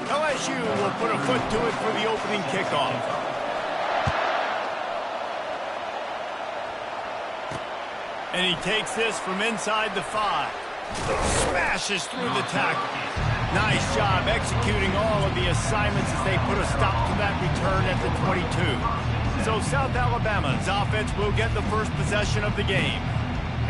LSU will put a foot to it for the opening kickoff. And he takes this from inside the 5. Smashes through the tackle. Nice job executing all of the assignments as they put a stop to that return at the 22. So South Alabama's offense will get the first possession of the game.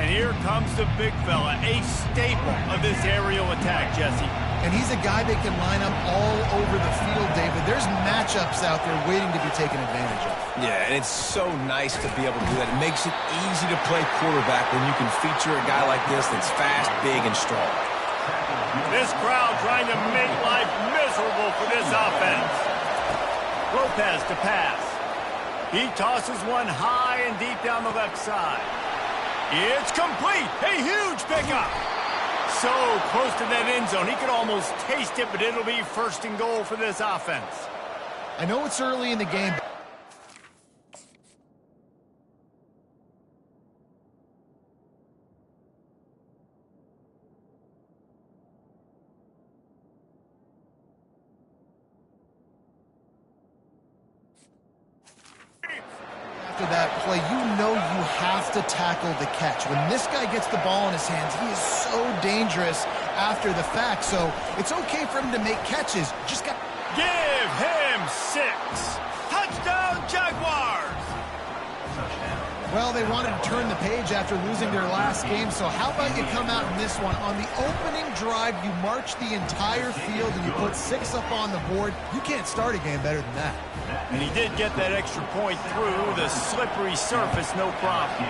And here comes the big fella, a staple of this aerial attack, Jesse. And he's a guy that can line up all over the field, David. There's matchups out there waiting to be taken advantage of. Yeah, and it's so nice to be able to do that. It makes it easy to play quarterback when you can feature a guy like this that's fast, big, and strong. This crowd trying to make life miserable for this offense. Lopez to pass. He tosses one high and deep down the left side. It's complete. A huge pickup. So close to that end zone. He could almost taste it, but it'll be first and goal for this offense. I know it's early in the game. After that play, you know you have to tackle the catch. When this guy gets the ball in his hands, he is so dangerous after the fact. So it's okay for him to make catches. Just got... Give him 6. Touchdown, Jaguars! Well, they wanted to turn the page after losing their last game, so how about you come out in this one? On the opening drive, you march the entire field and you put 6 up on the board. You can't start a game better than that. And he did get that extra point through the slippery surface, no problem.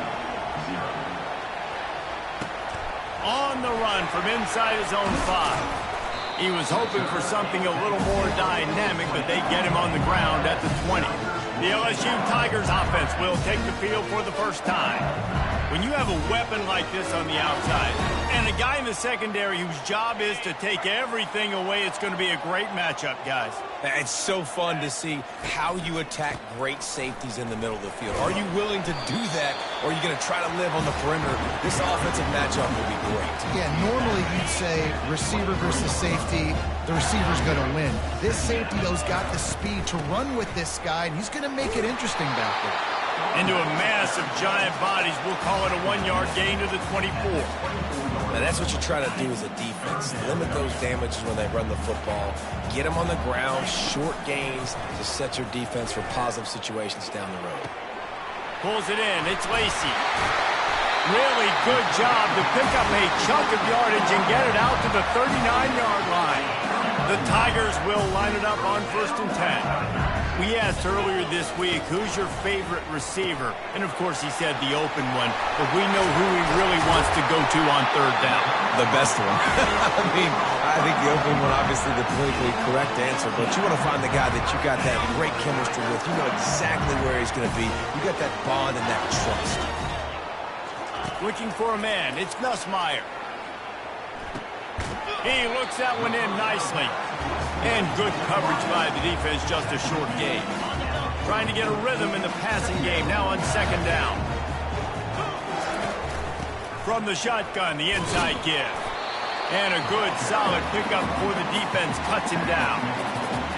On the run from inside his own 5. He was hoping for something a little more dynamic, but they get him on the ground at the 20. The LSU Tigers offense will take the field for the first time. When you have a weapon like this on the outside and a guy in the secondary whose job is to take everything away, it's going to be a great matchup, guys. It's so fun to see how you attack great safeties in the middle of the field. Are you willing to do that, or are you going to try to live on the perimeter? This offensive matchup will be great. Yeah, normally you'd say receiver versus safety, the receiver's going to win. This safety, though, has got the speed to run with this guy, and he's going to make it interesting back there. Into a mass of giant bodies. We'll call it a 1-yard gain to the 24. Now that's what you try to do as a defense. Limit those damages when they run the football. Get them on the ground, short gains to set your defense for positive situations down the road. Pulls it in. It's Lacey. Really good job to pick up a chunk of yardage and get it out to the 39-yard line. The Tigers will line it up on 1st and 10. We asked earlier this week, who's your favorite receiver? And, of course, he said the open one. But we know who he really wants to go to on 3rd down. The best one. I think the open one, obviously, the politically correct answer. But you want to find the guy that you got that great chemistry with. You know exactly where he's going to be. You got that bond and that trust. Looking for a man. It's Nussmeier. He looks that one in nicely. And good coverage by the defense, just a short gain. Trying to get a rhythm in the passing game, now on 2nd down. From the shotgun, the inside give. And a good, solid pickup before the defense cuts him down.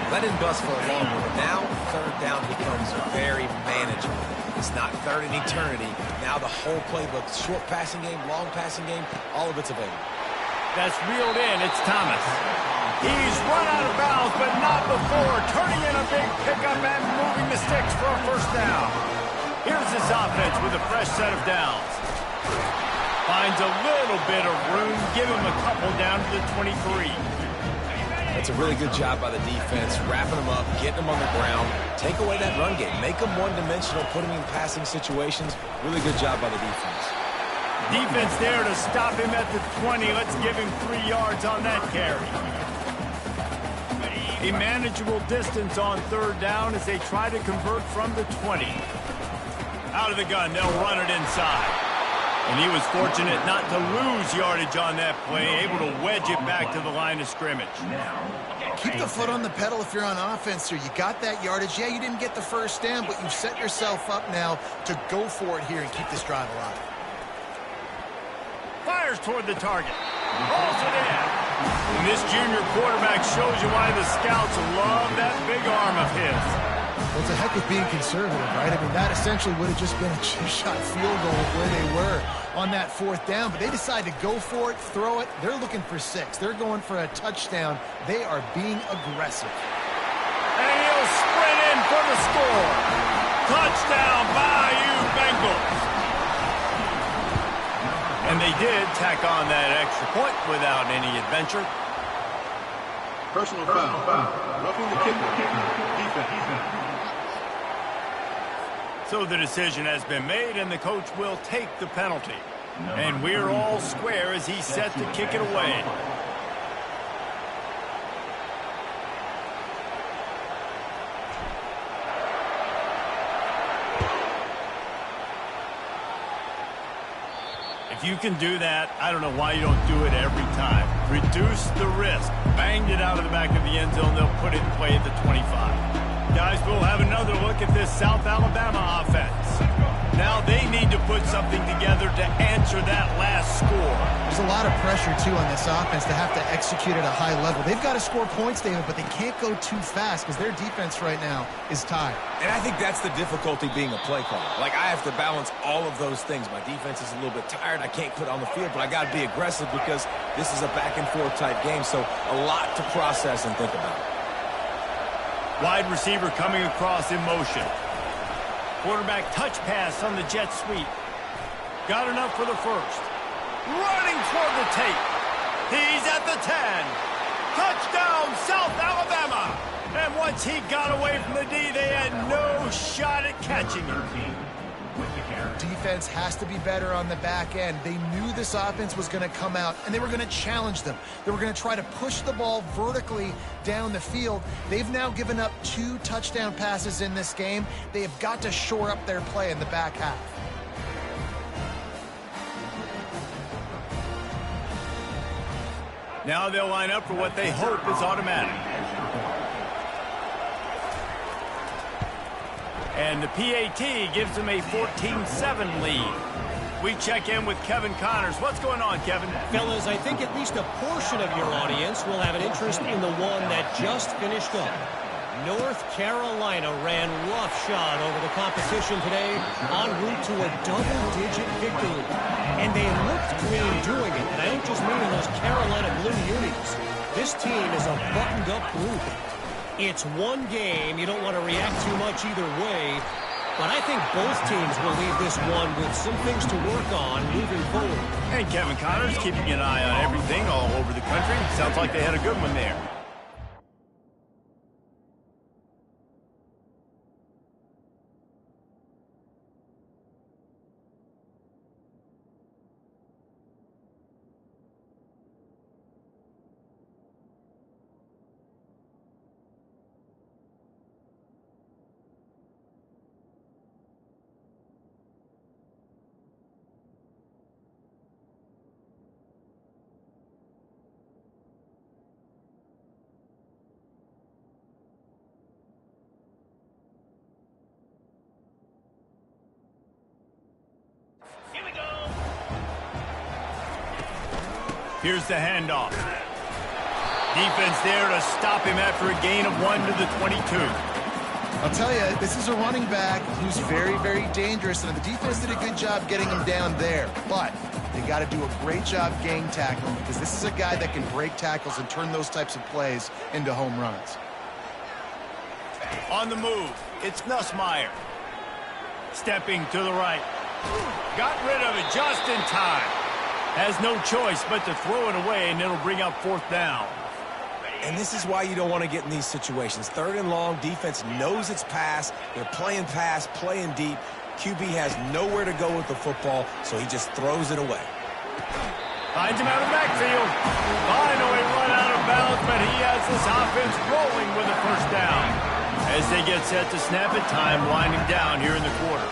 Let him bust for a long one. Now, 3rd down becomes very manageable. It's not 3rd in eternity. Now the whole playbook, short passing game, long passing game, all of it's available. That's reeled in. It's Thomas. He's run out of bounds, but not before. Turning in a big pickup and moving the sticks for a 1st down. Here's this offense with a fresh set of downs. Finds a little bit of room. Give him a couple down to the 23. That's a really good job by the defense, wrapping them up, getting them on the ground. Take away that run game. Make them one-dimensional, put them in passing situations. Really good job by the defense. Defense there to stop him at the 20. Let's give him 3 yards on that carry. A manageable distance on 3rd down as they try to convert from the 20. Out of the gun, they'll run it inside. And he was fortunate not to lose yardage on that play, able to wedge it back to the line of scrimmage. Keep the foot on the pedal if you're on offense here. You got that yardage. Yeah, you didn't get the 1st down, but you've set yourself up now to go for it here and keep this drive alive. Fires toward the target. Rolls it in. And this junior quarterback shows you why the scouts love that big arm of his. Well, it's a heck of being conservative, right? I mean, that essentially would have just been a chip-shot field goal of where they were on that 4th down. But they decided to go for it, throw it. They're looking for 6. They're going for a touchdown. They are being aggressive. And he'll sprint in for the score. Touchdown, Bayou Bengals. And they did tack on that extra point without any adventure. Personal foul. Roughing the kicker. Defense. So the decision has been made, and the coach will take the penalty. And we're all square as he's set to kick it away. If you can do that, I don't know why you don't do it every time. Reduce the risk. Banged it out of the back of the end zone. They'll put it in play at the 25. Guys, we'll have another look at this South Alabama offense. Now they need to put something together to answer that last score. There's a lot of pressure, too, on this offense to have to execute at a high level. They've got to score points, David, but they can't go too fast because their defense right now is tied. And I think that's the difficulty being a play caller. Like, I have to balance all of those things. My defense is a little bit tired. I can't quit on the field, but I got to be aggressive because this is a back-and-forth type game, so a lot to process and think about. Wide receiver coming across in motion. Quarterback touch pass on the jet sweep. Got enough for the first. Running toward the tape. He's at the 10. Touchdown, South Alabama. And once he got away from the D, they had no shot at catching him. Defense has to be better on the back end. They knew this offense was going to come out, and they were going to challenge them. They were going to try to push the ball vertically down the field. They've now given up 2 touchdown passes in this game. They have got to shore up their play in the back half. Now they'll line up for what they hope is automatic. And the PAT gives them a 14-7 lead. We check in with Kevin Connors. What's going on, Kevin? Fellas, I think at least a portion of your audience will have an interest in the one that just finished up. North Carolina ran roughshod over the competition today en route to a double-digit victory. And they looked clean doing it. And I don't just mean in those Carolina blue unis. This team is a buttoned-up group. It's one game. You don't want to react too much either way. But I think both teams will leave this one with some things to work on moving forward. And Kevin Connors keeping an eye on everything all over the country. Sounds like they had a good one there. Here's the handoff. Defense there to stop him after a gain of 1 to the 22. I'll tell you, this is a running back who's very, very dangerous, and the defense did a good job getting him down there. But they got to do a great job gang tackling because this is a guy that can break tackles and turn those types of plays into home runs. On the move, it's Nussmeier. Stepping to the right. Got rid of it just in time. Has no choice but to throw it away, and it'll bring up 4th down. And this is why you don't want to get in these situations. 3rd and long, defense knows it's pass. They're playing pass, playing deep. QB has nowhere to go with the football, so he just throws it away. Finds him out of the backfield. Finally run out of bounds, but he has this offense rolling with a 1st down. As they get set to snap it, time winding down here in the quarter.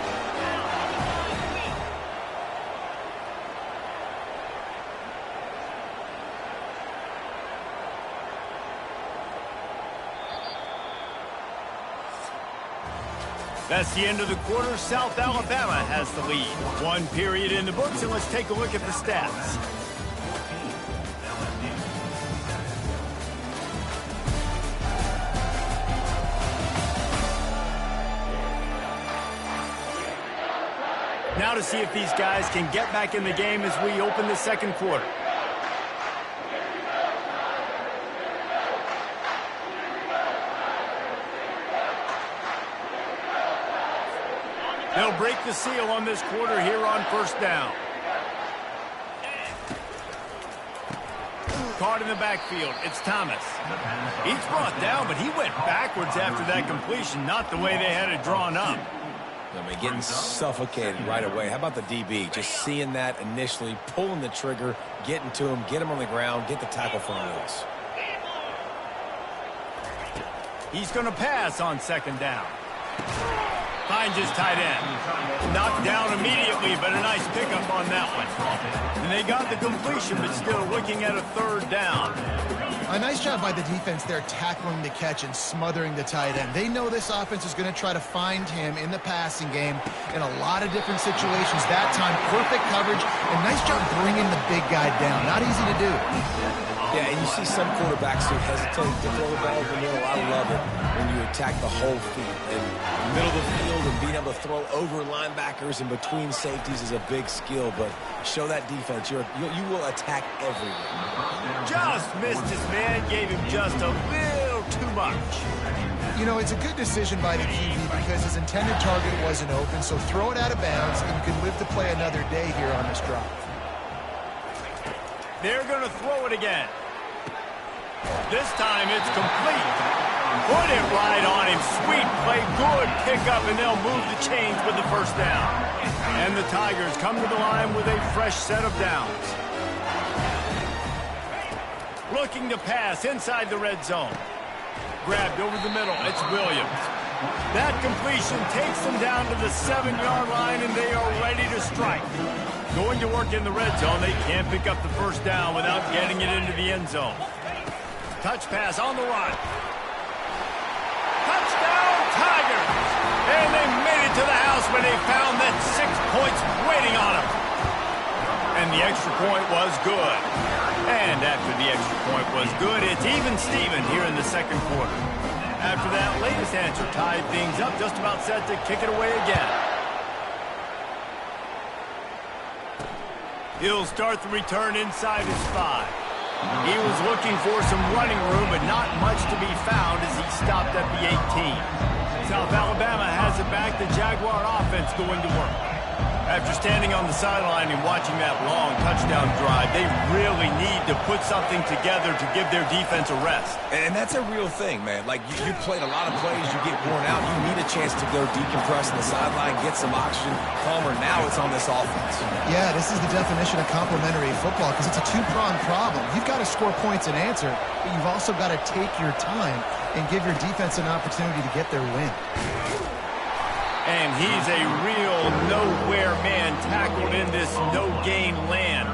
That's the end of the quarter. South Alabama has the lead. One period in the books, and let's take a look at the stats. Now to see if these guys can get back in the game as we open the second quarter. They'll break the seal on this quarter here on first down. Caught in the backfield. It's Thomas. He's brought down, but he went backwards after that completion, not the way they had it drawn up. I mean, getting suffocated right away. How about the DB? Just seeing that initially, pulling the trigger, getting to him, get him on the ground, get the tackle for a loss. He's going to pass on second down. Finds his tight end. Knocked down immediately, but a nice pickup on that one. And they got the completion, but still looking at a third down. A nice job by the defense there tackling the catch and smothering the tight end. They know this offense is going to try to find him in the passing game in a lot of different situations. That time, perfect coverage, and nice job bringing the big guy down. Not easy to do. Yeah, and you see some quarterbacks who hesitate to throw the ball in the middle. I love it when you attack the whole field. And the middle of the field and being able to throw over linebackers and between safeties is a big skill, but show that defense. You will attack everywhere. Just missed his man, gave him just a little too much. You know, it's a good decision by the QB because his intended target wasn't open, so throw it out of bounds, and you can live to play another day here on this drive. They're going to throw it again. This time it's complete. Put it right on him. Sweet play, good pickup, and they'll move the chains with the first down. And the Tigers come to the line with a fresh set of downs. Looking to pass inside the red zone. Grabbed over the middle. It's Williams. That completion takes them down to the 7-yard line, and they are ready to strike. Going to work in the red zone. They can't pick up the first down without getting it into the end zone. Touch pass on the run. Touchdown, Tigers! And they made it to the house when they found that 6 points waiting on them. And the extra point was good. And after the extra point was good, it's even Steven here in the second quarter. After that latest answer tied things up, just about set to kick it away again. He'll start the return inside his 5. He was looking for some running room, but not much to be found as he stopped at the 18. South Alabama has it back. The Jaguar offense going to work. After standing on the sideline and watching that long touchdown drive, they really need to put something together to give their defense a rest. And that's a real thing, man. Like, you played a lot of plays, you get worn out, you need a chance to go decompress on the sideline, get some oxygen, calmer. Now it's on this offense. Yeah, this is the definition of complementary football because it's a two-pronged problem. You've got to score points and answer, but you've also got to take your time and give your defense an opportunity to get their win. And he's a real nowhere man tackled in this no-gain land.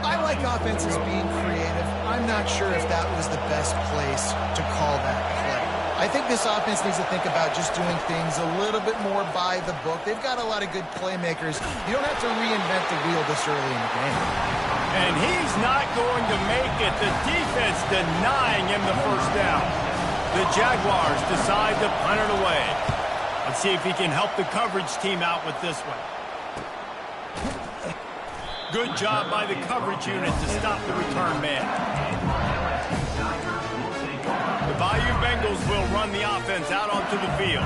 I like offenses being creative. I'm not sure if that was the best place to call that play. I think this offense needs to think about just doing things a little bit more by the book. They've got a lot of good playmakers. You don't have to reinvent the wheel this early in the game. And he's not going to make it. The defense denying him the first down. The Jaguars decide to punt it away. Let's see if he can help the coverage team out with this one. Good job by the coverage unit to stop the return man. The Bayou Bengals will run the offense out onto the field.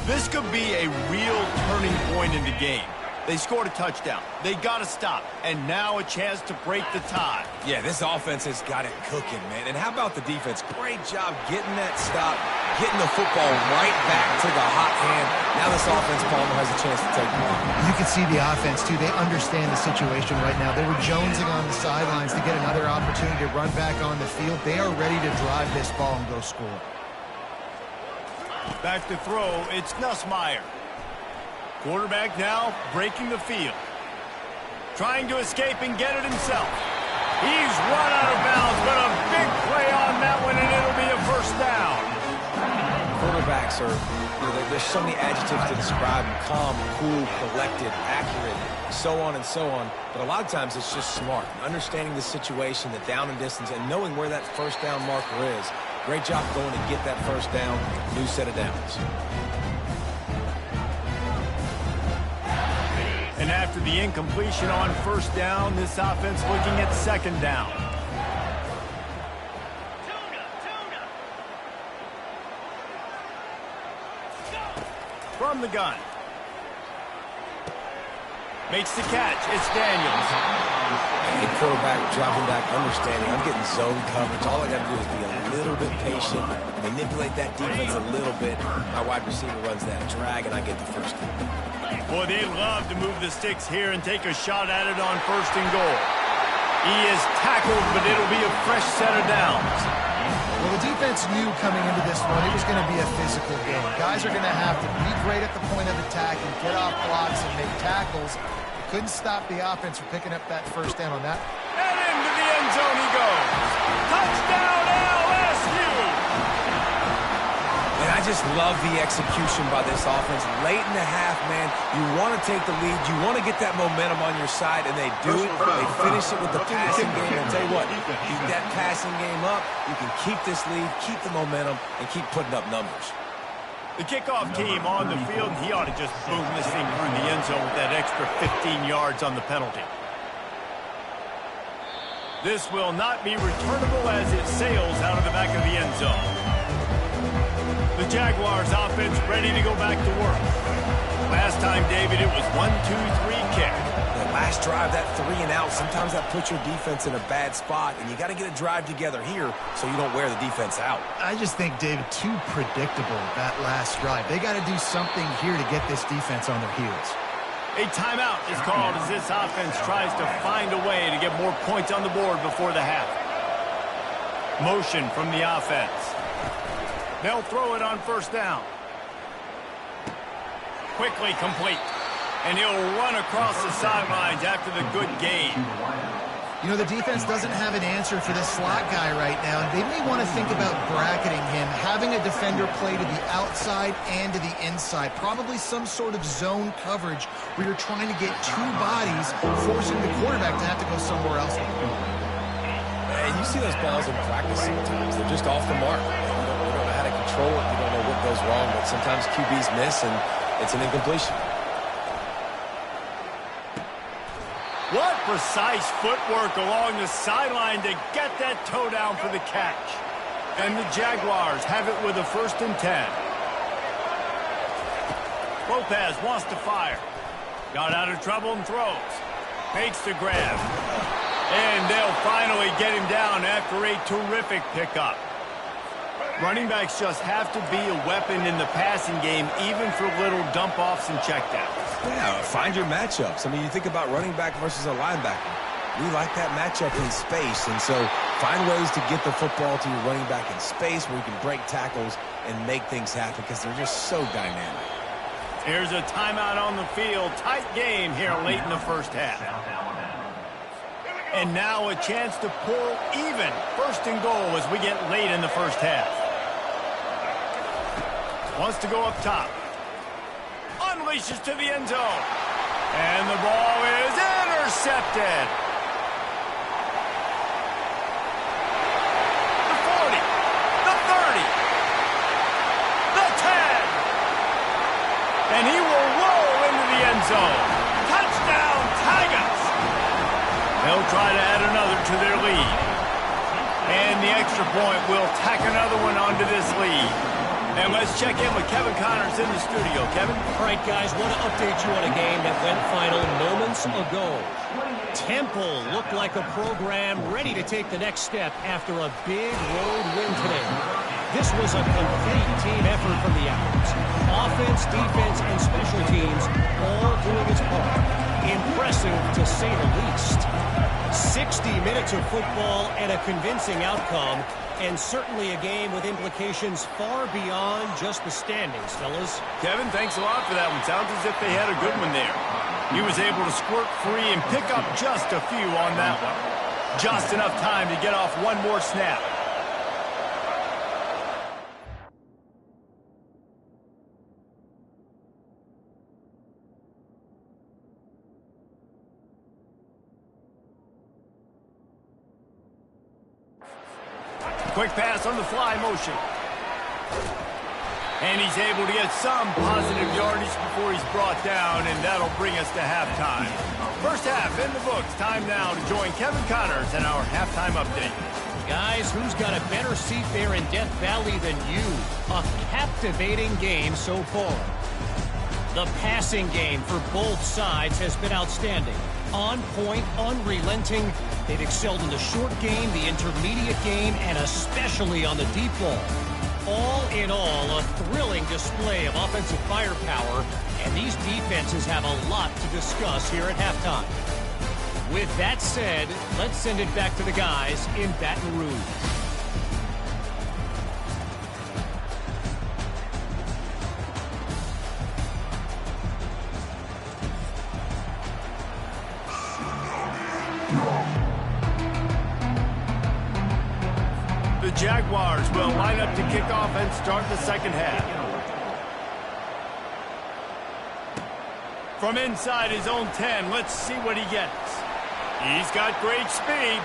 This could be a real turning point in the game. They scored a touchdown. They got to stop. And now a chance to break the tie. Yeah, this offense has got it cooking, man. And how about the defense? Great job getting that stop, getting the football right back to the hot hand. Now this offense, Palmer, has a chance to take the lead. You can see the offense, too. They understand the situation right now. They were jonesing on the sidelines to get another opportunity to run back on the field. They are ready to drive this ball and go score. Back to throw, it's Nussmeier. Quarterback now breaking the field. Trying to escape and get it himself. He's run out of bounds, but a big play on that one, and it'll be a first down. Quarterbacks are, there's so many adjectives to describe them: calm, cool, collected, accurate, so on and so on. But a lot of times it's just smart, understanding the situation, the down and distance, and knowing where that first down marker is. Great job going to get that first down, new set of downs. And after the incompletion on first down, this offense looking at second down. From the gun. Makes the catch. It's Daniels. Hey, quarterback, dropping back, understanding. I'm getting zone coverage. All I got to do is be a little bit patient, manipulate that defense a little bit. My wide receiver runs that drag, and I get the first down. Boy, they love to move the sticks here and take a shot at it on first and goal. He is tackled, but it'll be a fresh set of downs. Well, the defense knew coming into this one it was going to be a physical game. Guys are going to have to be great at the point of attack and get off blocks and make tackles. They couldn't stop the offense from picking up that first down on that. And into the end zone he goes. Touchdown, LSU! And I just love the execution by this offense. Late in the half, man, you want to take the lead. You want to get that momentum on your side, and they do it. They finish it with the passing game. And I'll tell you what, keep that passing game up. You can keep this lead, keep the momentum, and keep putting up numbers. The kickoff team on the field, he ought to just boom this thing through the end zone with that extra 15 yards on the penalty. This will not be returnable as it sails out of the back of the end zone. The Jaguars offense ready to go back to work. Last time, David, it was 1-2-3 kick. The last drive, that 3 and out, sometimes that puts your defense in a bad spot, and you got to get a drive together here so you don't wear the defense out. I just think, David, too predictable that last drive. They got to do something here to get this defense on their heels. A timeout is called as this offense tries to find a way to get more points on the board before the half. Motion from the offense. They'll throw it on first down. Quickly complete. And he'll run across the sidelines after the good gain. You know, the defense doesn't have an answer for this slot guy right now. They may want to think about bracketing him, having a defender play to the outside and to the inside. Probably some sort of zone coverage where you're trying to get two bodies, forcing the quarterback to have to go somewhere else. And you see those balls in practice sometimes. They're just off the mark. You don't know how to control it. You don't know what goes wrong. But sometimes QBs miss, and it's an incompletion. What precise footwork along the sideline to get that toe down for the catch. And the Jaguars have it with a 1st and 10. Lopez wants to fire. Got out of trouble and throws. Makes the grab. And they'll finally get him down after a terrific pickup. Running backs just have to be a weapon in the passing game, even for little dump-offs and checkdowns. Yeah, find your matchups. I mean, you think about running back versus a linebacker. We like that matchup in space, and so find ways to get the football to your running back in space where you can break tackles and make things happen because they're just so dynamic. Here's a timeout on the field. Tight game here late in the first half. And now a chance to pull even 1st and goal as we get late in the first half. Wants to go up top. Unleashes to the end zone. And the ball is intercepted. The 40. The 30. The 10. And he will roll into the end zone. Touchdown, Tigers. They'll try to add another to their lead. And the extra point will tack another one onto this lead. And let's check in with Kevin Connors in the studio. Kevin? All right, guys, want to update you on a game that went final moments ago. Temple looked like a program ready to take the next step after a big road win today. This was a complete team effort from the Owls. Offense, defense, and special teams all doing its part. Impressive, to say the least. 60 minutes of football and a convincing outcome, and certainly a game with implications far beyond just the standings, fellas. Kevin, thanks a lot for that one. Sounds as if they had a good one there. He was able to squirt free and pick up just a few on that one. Just enough time to get off one more snap. Quick pass on the fly motion. And he's able to get some positive yardage before he's brought down, and that'll bring us to halftime. First half in the books. Time now to join Kevin Connors in our halftime update. Guys, who's got a better seat there in Death Valley than you? A captivating game so far. The passing game for both sides has been outstanding. On point, unrelenting. They've excelled in the short game, the intermediate game, and especially on the deep ball. All in all, a thrilling display of offensive firepower, and these defenses have a lot to discuss here at halftime. With that said, let's send it back to the guys in Baton Rouge. The Jaguars will line up to kick off and start the second half. From inside his own 10, let's see what he gets. He's got great speed.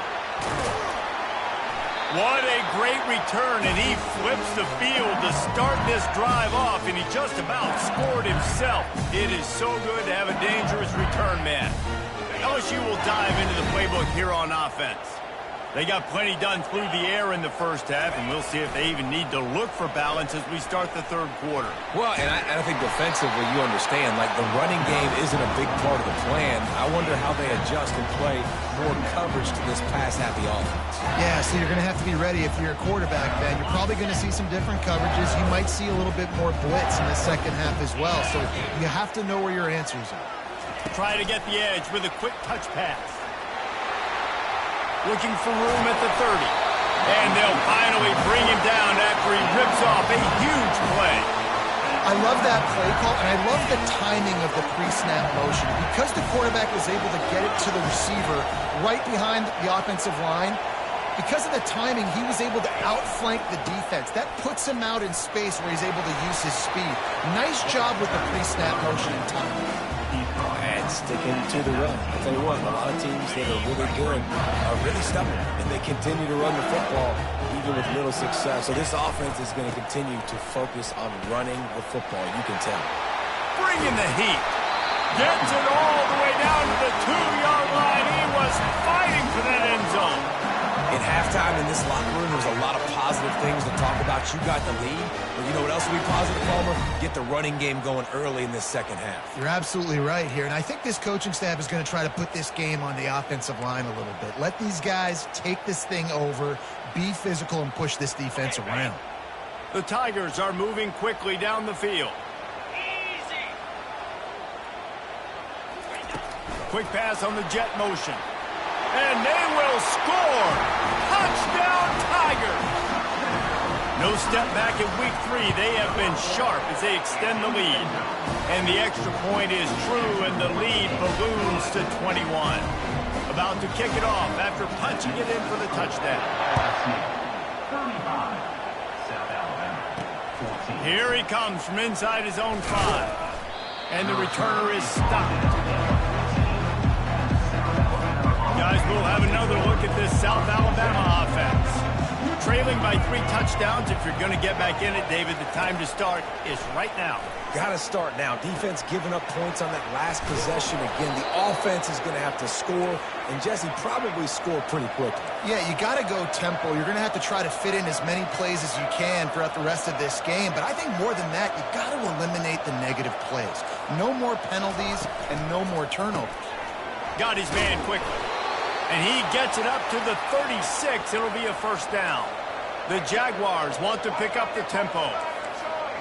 What a great return, and he flips the field to start this drive off, and he just about scored himself. It is so good to have a dangerous return man. LSU will dive into the playbook here on offense. They got plenty done through the air in the first half, and we'll see if they even need to look for balance as we start the third quarter. Well, and I think defensively, you understand, like the running game isn't a big part of the plan. I wonder how they adjust and play more coverage to this pass-happy offense. Yeah, so you're going to have to be ready if you're a quarterback, Ben. You're probably going to see some different coverages. You might see a little bit more blitz in the second half as well, so you have to know where your answers are. Try to get the edge with a quick touch pass. Looking for room at the 30. And they'll finally bring him down after he rips off a huge play. I love that play call, and I love the timing of the pre-snap motion. Because the quarterback was able to get it to the receiver right behind the offensive line, because of the timing, he was able to outflank the defense. That puts him out in space where he's able to use his speed. Nice job with the pre-snap motion and timing. And sticking to the run. I'll tell you what, a lot of teams that are really good are really stubborn, and they continue to run the football even with little success. So this offense is going to continue to focus on running the football, you can tell. Bringing the heat. Gets it all the way down to the 2-yard line. He was fighting for that end zone. In halftime in this locker room, there's a lot of positive things to talk about. You got the lead. But you know what else will be positive, Palmer? Get the running game going early in this second half. You're absolutely right here. And I think this coaching staff is going to try to put this game on the offensive line a little bit. Let these guys take this thing over, be physical, and push this defense around. The Tigers are moving quickly down the field. Quick pass on the jet motion. And they will score! Touchdown, Tigers! No step back in week 3. They have been sharp as they extend the lead. And the extra point is true, and the lead balloons to 21. About to kick it off after punching it in for the touchdown. Here he comes from inside his own 5. And the returner is stopped. Guys, we'll have another look at this South Alabama offense. Trailing by 3 touchdowns. If you're going to get back in it, David, the time to start is right now. Got to start now. Defense giving up points on that last possession. Again, the offense is going to have to score, and Jesse probably score pretty quickly. Yeah, you got to go tempo. You're going to have to try to fit in as many plays as you can throughout the rest of this game. But I think more than that, you got to eliminate the negative plays. No more penalties and no more turnovers. Got his man quickly. And he gets it up to the 36. It'll be a first down. The Jaguars want to pick up the tempo.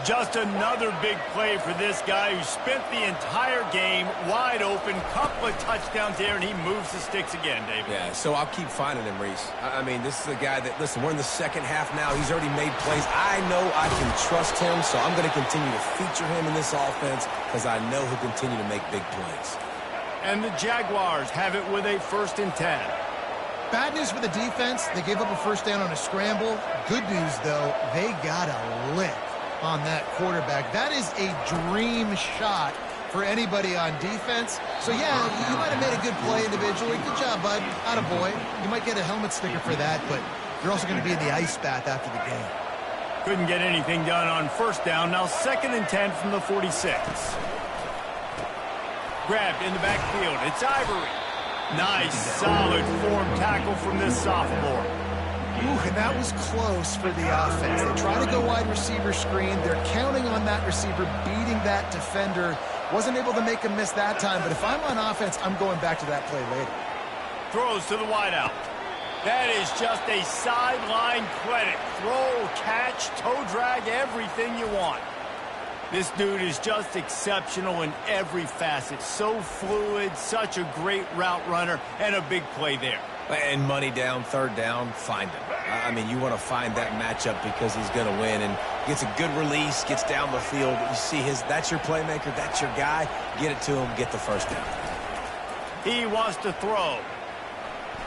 Just another big play for this guy who spent the entire game wide open. Couple of touchdowns there, and he moves the sticks again, David. Yeah, so I'll keep finding him, Reese. I mean, this is a guy that, listen, we're in the second half now. He's already made plays. I know I can trust him, so I'm going to continue to feature him in this offense because I know he'll continue to make big plays. And the Jaguars have it with a 1st and 10. Bad news for the defense. They gave up a first down on a scramble. Good news, though, they got a lick on that quarterback. That is a dream shot for anybody on defense. So, yeah, you might have made a good play individually. Good job, bud. Attaboy. You might get a helmet sticker for that, but They're also going to be in the ice bath after the game. Couldn't get anything done on first down. Now 2nd and 10 from the 46. Grabbed in the backfield. It's Ivory. Nice, solid form tackle from this sophomore. Ooh, and that was close for the offense. They try to go wide receiver screen. They're counting on that receiver beating that defender. Wasn't able to make a miss that time, but if I'm on offense, I'm going back to that play later. Throws to the wideout. That is just a sideline credit. Throw, catch, toe drag, everything you want. This dude is just exceptional in every facet. So fluid, such a great route runner, and a big play there. And money down, 3rd down, find him. I mean, you want to find that matchup because he's going to win, and gets a good release, gets down the field. You see that's your playmaker, that's your guy. Get it to him, get the 1st down. He wants to throw.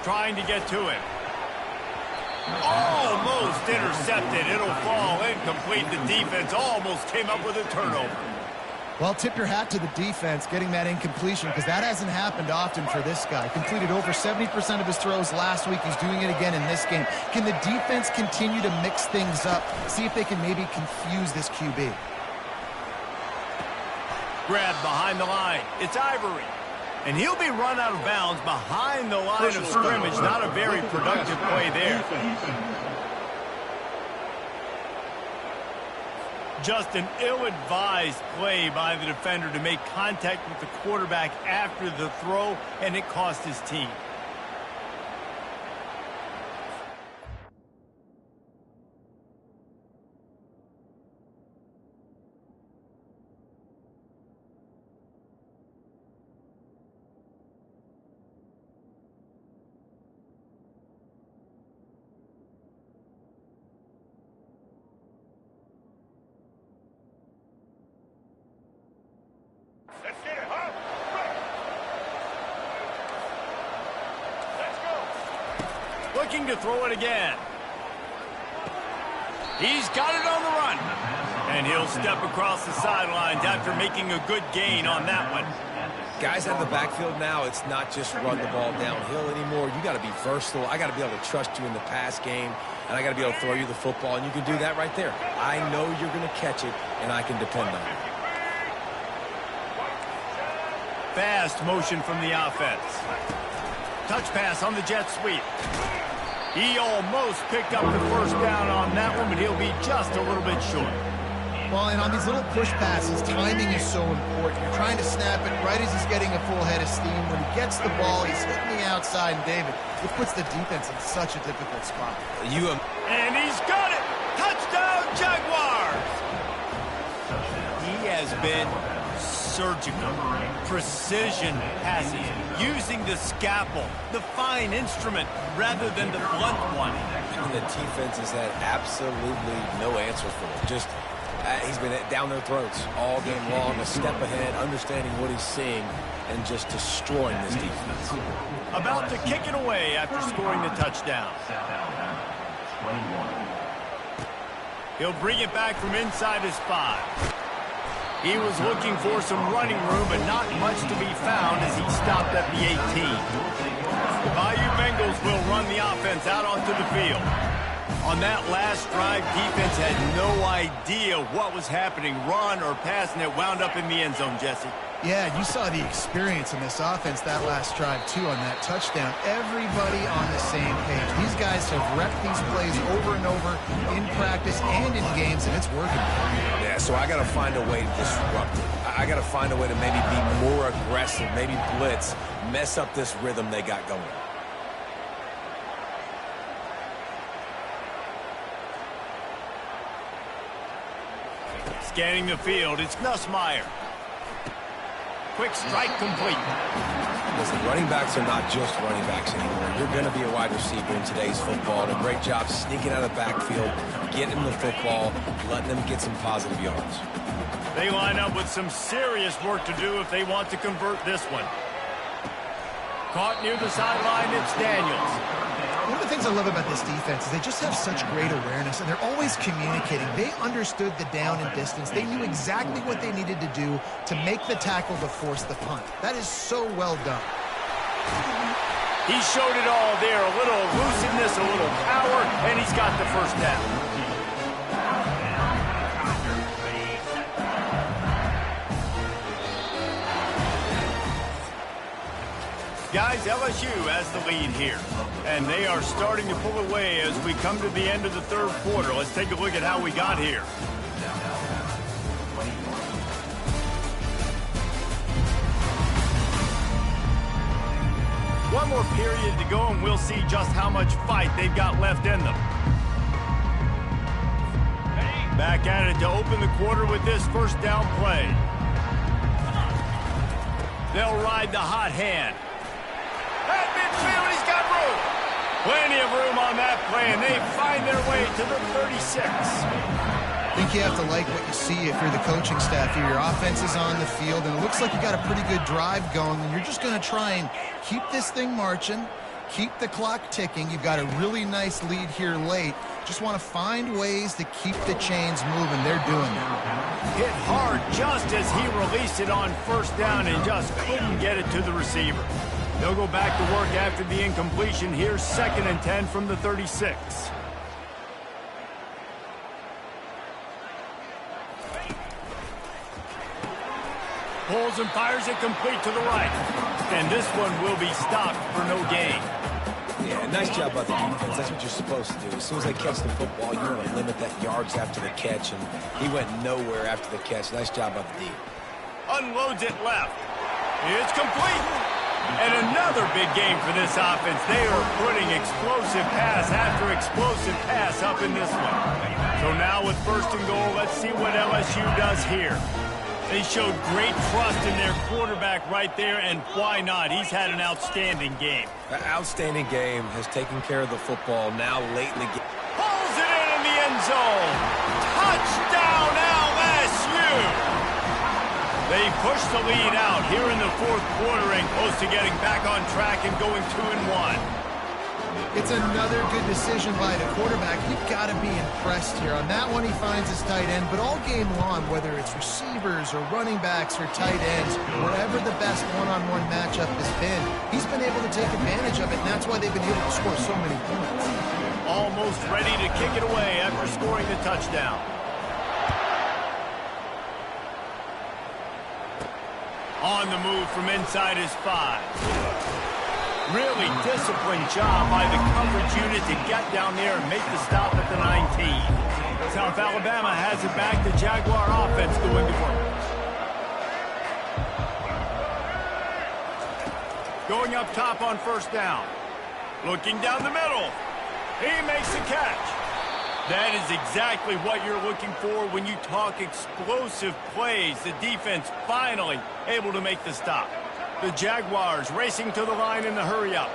Trying to get to him. Almost intercepted. It'll fall incomplete. The defense almost came up with a turnover. Well, tip your hat to the defense getting that incompletion, because that hasn't happened often for this guy. Completed over 70% of his throws last week. He's doing it again in this game. Can the defense continue to mix things up? See if they can maybe confuse this QB. Grabbed behind the line. It's Ivory. And he'll be run out of bounds behind the line of scrimmage. Not a very productive play there. Just an ill-advised play by the defender to make contact with the quarterback after the throw, and it cost his team. Let's get it, huh? Let's go. Looking to throw it again. He's got it on the run. And he'll step across the sidelines after making a good gain on that one. Guys out of the backfield now, it's not just run the ball downhill anymore. You got to be versatile. I got to be able to trust you in the pass game, and I got to be able to throw you the football, and you can do that right there. I know you're going to catch it, and I can depend on it. Fast motion from the offense. Touch pass on the jet sweep. He almost picked up the 1st down on that one, but he'll be just a little bit short. Well, and on these little push passes, timing is so important. You're trying to snap it right as he's getting a full head of steam. When he gets the ball, he's hitting the outside, and David, it puts the defense in such a difficult spot. And he's got it! Touchdown, Jaguars! He has been surgical, precision passes, using the scalpel, the fine instrument, rather than the blunt one. And the defense has had absolutely no answer for it. Just he's been down their throats all game long, a step ahead, understanding what he's seeing, and just destroying this defense. About to kick it away after scoring the touchdown. He'll bring it back from inside his 5. He was looking for some running room, but not much to be found as he stopped at the 18. The Bayou Bengals will run the offense out onto the field. On that last drive, defense had no idea what was happening, run or pass, and it wound up in the end zone, Jesse. Yeah, you saw the experience in this offense that last drive, too, on that touchdown. Everybody on the same page. These guys have repped these plays over and over in practice and in games, and it's working. Yeah, so I got to find a way to disrupt it. I got to find a way to maybe be more aggressive, maybe blitz, mess up this rhythm they got going. Scanning the field, it's Nussmeier. Quick strike complete. Listen, running backs are not just running backs anymore. You're going to be a wide receiver in today's football. And a great job sneaking out of the backfield, getting the football, letting them get some positive yards. They line up with some serious work to do if they want to convert this one. Caught near the sideline, it's Daniels. One of the things I love about this defense is they just have such great awareness, and they're always communicating. They understood the down and distance. They knew exactly what they needed to do to make the tackle to force the punt. That is so well done. He showed it all there, a little elusiveness, a little power, and he's got the first down. Guys, LSU has the lead here, and they are starting to pull away as we come to the end of the third quarter. Let's take a look at how we got here. One more period to go, and we'll see just how much fight they've got left in them. Back at it to open the quarter with this first down play. They'll ride the hot hand. At midfield, he's got room. Plenty of room on that play, and they find their way to the 36. I think you have to like what you see if you're the coaching staff here. Your offense is on the field, and it looks like you got a pretty good drive going, and you're just going to try and keep this thing marching, keep the clock ticking. You've got a really nice lead here late. Just want to find ways to keep the chains moving. They're doing that. Hit hard just as he released it on first down and just couldn't get it to the receiver. They'll go back to work after the incompletion. Here's 2nd and 10 from the 36. Pulls and fires it complete to the right. And this one will be stopped for no gain. Yeah, nice job by the defense. That's what you're supposed to do. As soon as they catch the football, you want to limit that yards after the catch, and he went nowhere after the catch. Nice job by the D. Unloads it left. It's complete. And another big game for this offense. They are putting explosive pass after explosive pass up in this one. So now with 1st and goal, let's see what LSU does here. They showed great trust in their quarterback right there, and why not? He's had an outstanding game. An outstanding game, has taken care of the football now late in the game. Pulls it in the end zone. Touchdown, LSU! They push the lead out here in the 4th quarter and close to getting back on track and going 2-1. It's another good decision by the quarterback. You've got to be impressed here. On that one, he finds his tight end, but all game long, whether it's receivers or running backs or tight ends, whatever the best one-on-one matchup has been, he's been able to take advantage of it, and that's why they've been able to score so many points. Almost ready to kick it away after scoring the touchdown. On the move from inside his 5. Really disciplined job by the coverage unit to get down there and make the stop at the 19. South Alabama has it back. The Jaguar offense going to work. Going up top on 1st down. Looking down the middle. He makes the catch. That is exactly what you're looking for when you talk explosive plays. The defense finally able to make the stop. The Jaguars racing to the line in the hurry-up.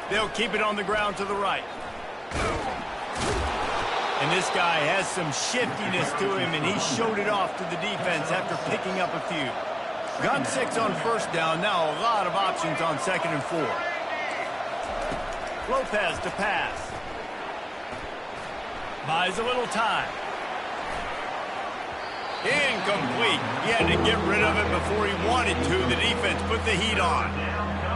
They'll keep it on the ground to the right. And this guy has some shiftiness to him, and he showed it off to the defense after picking up a few. Gun 6 on 1st down. Now a lot of options on 2nd and 4. Lopez to pass. Buys a little time. Incomplete. He had to get rid of it before he wanted to. The defense put the heat on.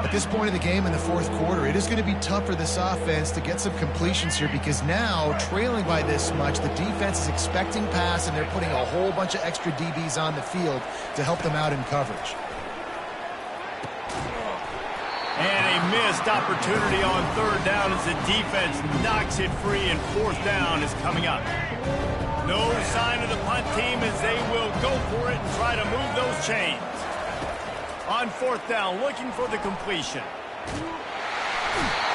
At this point of the game in the 4th quarter, it is going to be tough for this offense to get some completions here because now, trailing by this much, the defense is expecting pass, and they're putting a whole bunch of extra DBs on the field to help them out in coverage. And a missed opportunity on 3rd down as the defense knocks it free, and 4th down is coming up. No sign of the punt team as they will go for it and try to move those chains. On 4th down, looking for the completion.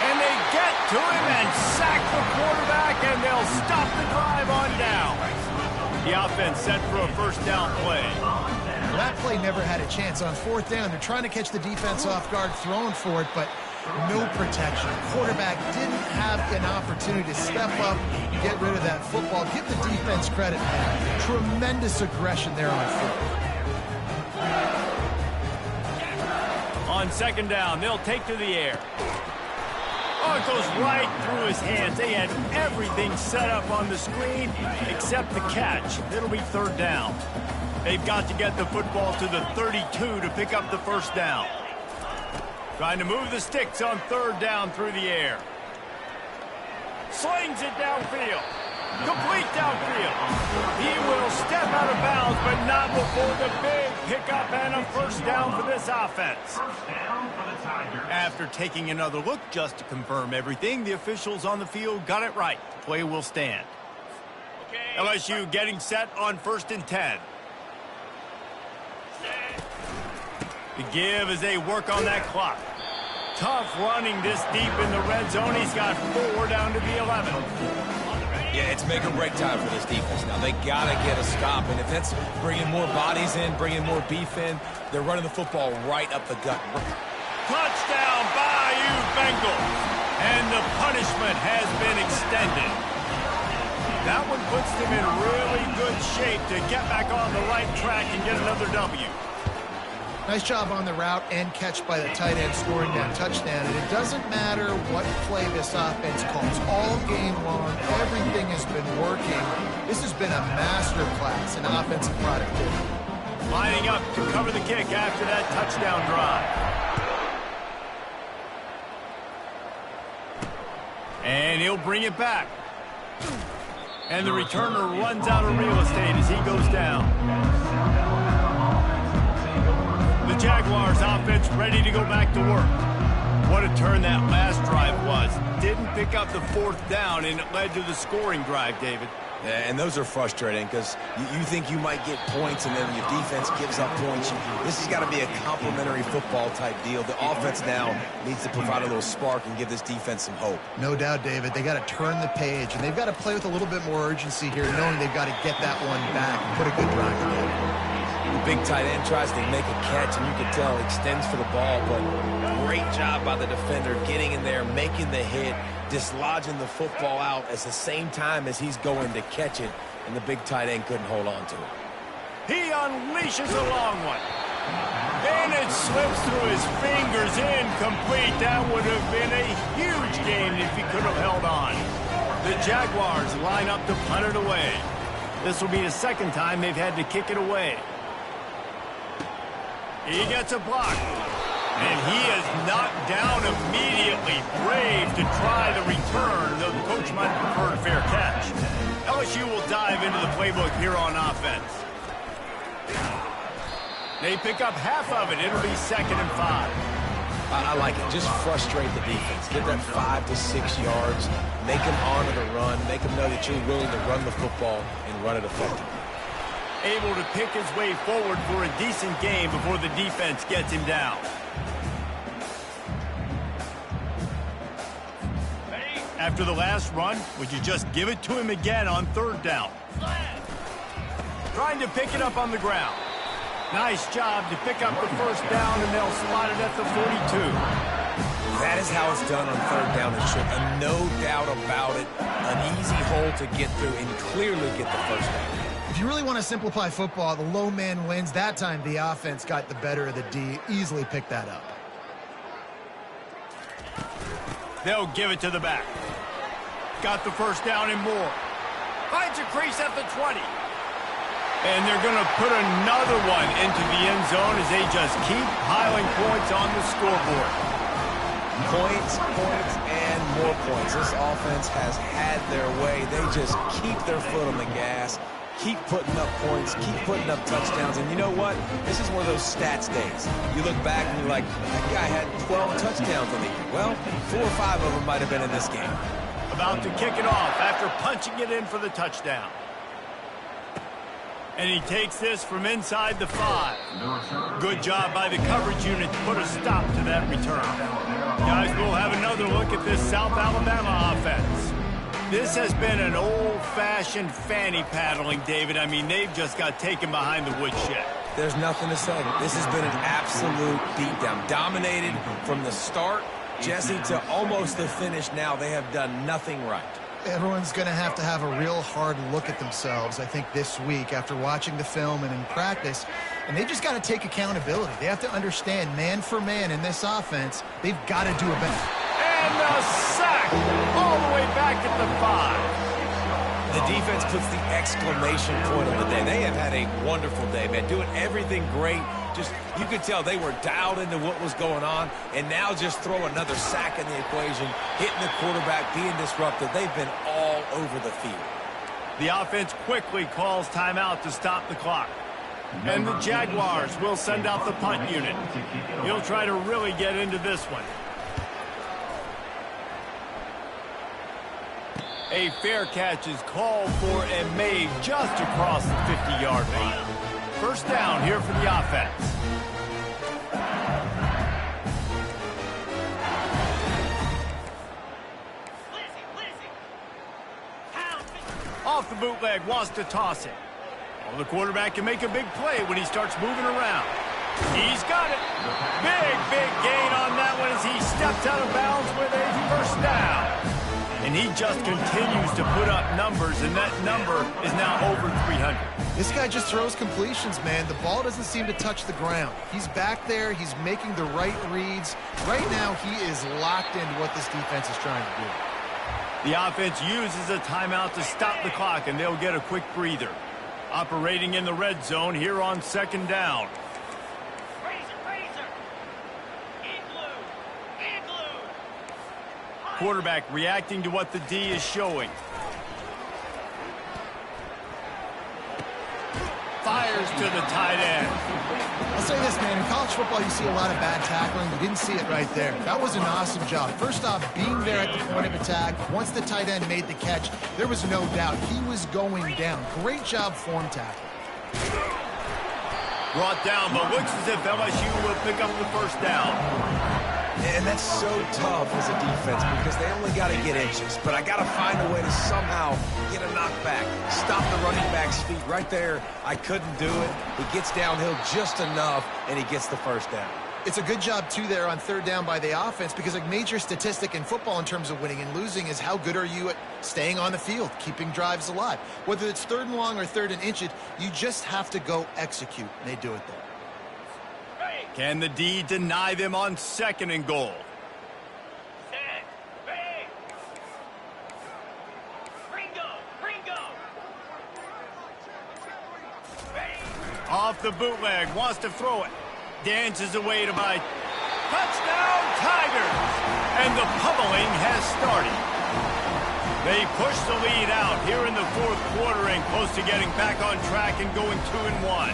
And they get to him and sack the quarterback, and they'll stop the drive on down. The offense set for a 1st down play. Well, that play never had a chance. On 4th down, they're trying to catch the defense off guard, throwing for it, but no protection. Quarterback didn't have an opportunity to step up, get rid of that football. Give the defense credit, man. Tremendous aggression there on 4th. On 2nd down, they'll take to the air. Oh, it goes right through his hands. They had everything set up on the screen except the catch. It'll be third down. They've got to get the football to the 32 to pick up the first down. Trying to move the sticks on third down through the air. Slings it downfield. Complete downfield. He will step out of bounds, but not before the big pickup and a first down for this offense. After taking another look just to confirm everything, the officials on the field got it right. Play will stand. LSU getting set on 1st and 10. The give as they work on that clock. Tough running this deep in the red zone. He's got 4 down to the 11. Yeah, it's make or break time for this defense now. They got to get a stop, and if that's bringing more bodies in, bringing more beef in, they're running the football right up the gut. Touchdown, Bayou Bengals. And the punishment has been extended. That one puts them in really good shape to get back on the right track and get another W. Nice job on the route and catch by the tight end scoring that touchdown. And it doesn't matter what play this offense calls. All game long, everything has been working. This has been a master class in offensive productivity. Lining up to cover the kick after that touchdown drive. And he'll bring it back. And the returner runs out of real estate as he goes down. The Jaguars offense ready to go back to work. What a turn that last drive was. Didn't pick up the 4th down, and it led to the scoring drive, David. Yeah, and those are frustrating because you think you might get points, and then your defense gives up points. This has got to be a complimentary football type deal. The offense now needs to provide a little spark and give this defense some hope. No doubt, David. They got to turn the page, and they've got to play with a little bit more urgency here, knowing they've got to get that one back and put a good drive together. The big tight end tries to make a catch, and you can tell extends for the ball, but great job by the defender getting in there, making the hit, dislodging the football out at the same time as he's going to catch it, and the big tight end couldn't hold on to it. He unleashes a long one. And it slips through his fingers, incomplete. That would have been a huge gain if he could have held on. The Jaguars line up to punt it away. This will be the second time they've had to kick it away. He gets a block. And he is knocked down immediately. Brave to try the return, though the coach might prefer a fair catch. LSU will dive into the playbook here on offense. They pick up half of it. It'll be 2nd and 5. I like it. Just frustrate the defense. Get that 5 to 6 yards. Make them honor the run. Make them know that you're willing to run the football and run it effectively. Able to pick his way forward for a decent game before the defense gets him down. After the last run, would you just give it to him again on 3rd down? Trying to pick it up on the ground. Nice job to pick up the first down, and they'll spot it at the 42. That is how it's done on 3rd down and short. No doubt about it. An easy hole to get through and clearly get the first down. If you really want to simplify football, the low man wins. That time the offense got the better of the D. Easily picked that up. They'll give it to the back. Got the first down and more. Finds a crease at the 20. And they're going to put another one into the end zone as they just keep piling points on the scoreboard. Points, points, and more points. This offense has had their way. They just keep their foot on the gas, keep putting up points, keep putting up touchdowns. And you know what? This is one of those stats days. You look back and you're like, that guy had 12 touchdowns on the year. Well, 4 or 5 of them might have been in this game. About to kick it off after punching it in for the touchdown. And he takes this from inside the 5. Good job by the coverage unit to put a stop to that return. Guys, we'll have another look at this South Alabama offense. This has been an old-fashioned fanny paddling, David. I mean, they've just got taken behind the woodshed. There's nothing to say. This has been an absolute beatdown. Dominated from the start, Jesse, to almost the finish now. They have done nothing right. Everyone's going to have a real hard look at themselves, I think, this week after watching the film and in practice. And they just got to take accountability. They have to understand, man for man in this offense, they've got to do it better. And a sack all the way back at the 5. The defense puts the exclamation point on the day. They have had a wonderful day, man, doing everything great. Just, you could tell they were dialed into what was going on, and now just throw another sack in the equation, hitting the quarterback, being disruptive. They've been all over the field. The offense quickly calls timeout to stop the clock. And the Jaguars will send out the punt unit. He'll try to really get into this one. A fair catch is called for and made just across the 50-yard line. First down here for the offense. Off the bootleg, wants to toss it. Well, the quarterback can make a big play when he starts moving around. He's got it. Big gain on that one as he stepped out of bounds with a first down. And he just continues to put up numbers, and that number is now over 300. This guy just throws completions, man. The ball doesn't seem to touch the ground. He's back there. He's making the right reads. Right now, he is locked into what this defense is trying to do. The offense uses a timeout to stop the clock, and they'll get a quick breather. Operating in the red zone here on second down. Quarterback reacting to what the D is showing. Fires to the tight end. I'll say this, man. In college football, you see a lot of bad tackling. You didn't see it right there. That was an awesome job. First off, being there at the point of attack. Once the tight end made the catch, there was no doubt he was going down. Great job form tackling. Brought down, but looks as if LSU will pick up the first down. And that's so tough as a defense because they only got to get inches. But I got to find a way to somehow get a knockback, stop the running back's feet. Right there, I couldn't do it. He gets downhill just enough, and he gets the first down. It's a good job, too, there on third down by the offense because a major statistic in football in terms of winning and losing is how good are you at staying on the field, keeping drives alive. Whether it's third and long or third and inches, you just have to go execute, and they do it there. Can the D deny them on second and goal? Off the bootleg, wants to throw it. Dances away to buy. Touchdown, Tigers! And the pummeling has started. They push the lead out here in the fourth quarter and close to getting back on track and going 2-1.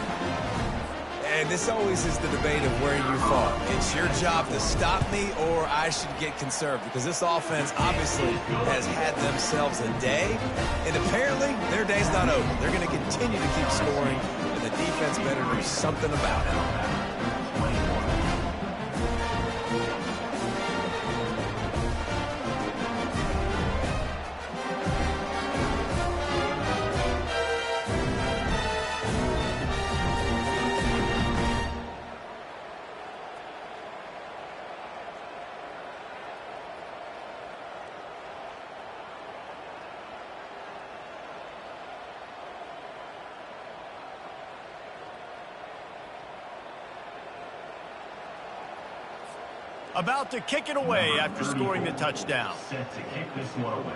And this always is the debate of where you fall. It's your job to stop me or I should get conserved because this offense obviously has had themselves a day. And apparently their day's not over. They're going to continue to keep scoring, and the defense better do something about it. About to kick it away after scoring the touchdown. Set to kick this one away.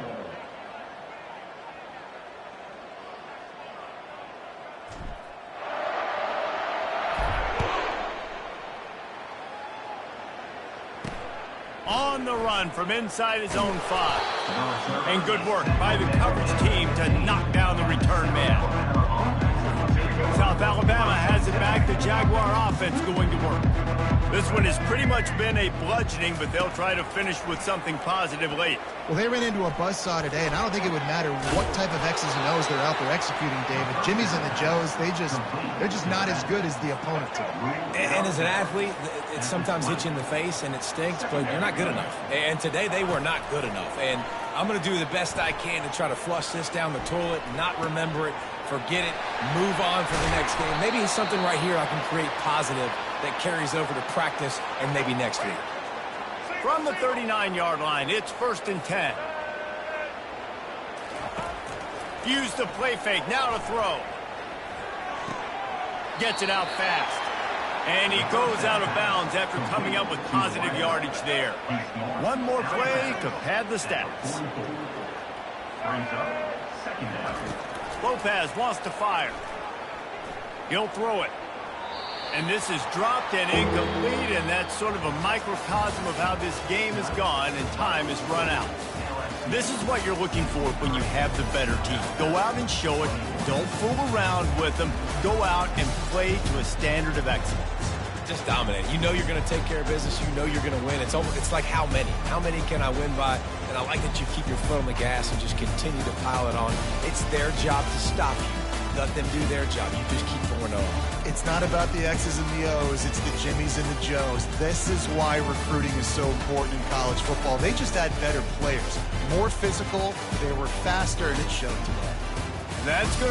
On the run from inside his own 5. And good work by the coverage team to knock down the return man. South Alabama has it back. The Jaguar offense going to work. This one has pretty much been a bludgeoning, but they'll try to finish with something positive late. Well, they ran into a buzzsaw today, and I don't think it would matter what type of X's and O's they're out there executing, David. Jimmy's and the Joes, they're just not as good as the opponent today. And as an athlete, it sometimes hits you in the face and it stinks, but you're not good enough. And today they were not good enough. And I'm going to do the best I can to try to flush this down the toilet, not remember it, forget it, move on for the next game. Maybe something right here I can create positive that carries over to practice and maybe next week. From the 39-yard line, it's 1st and 10. Use the play fake, now to throw. Gets it out fast. And he goes out of bounds after coming up with positive yardage there. One more play to pad the stats. Lopez wants to fire. He'll throw it. And this is dropped and incomplete, and that's sort of a microcosm of how this game has gone and time has run out. This is what you're looking for when you have the better team. Go out and show it. Don't fool around with them. Go out and play to a standard of excellence. Just dominate. You know you're going to take care of business. You know you're going to win. It's like how many? How many can I win by? And I like that you keep your foot on the gas and just continue to pile it on. It's their job to stop you. Let them do their job. You just keep pouring over. It's not about the X's and the O's. It's the Jimmies and the Joes. This is why recruiting is so important in college football. They just had better players. More physical. They were faster, and it showed today. That's going to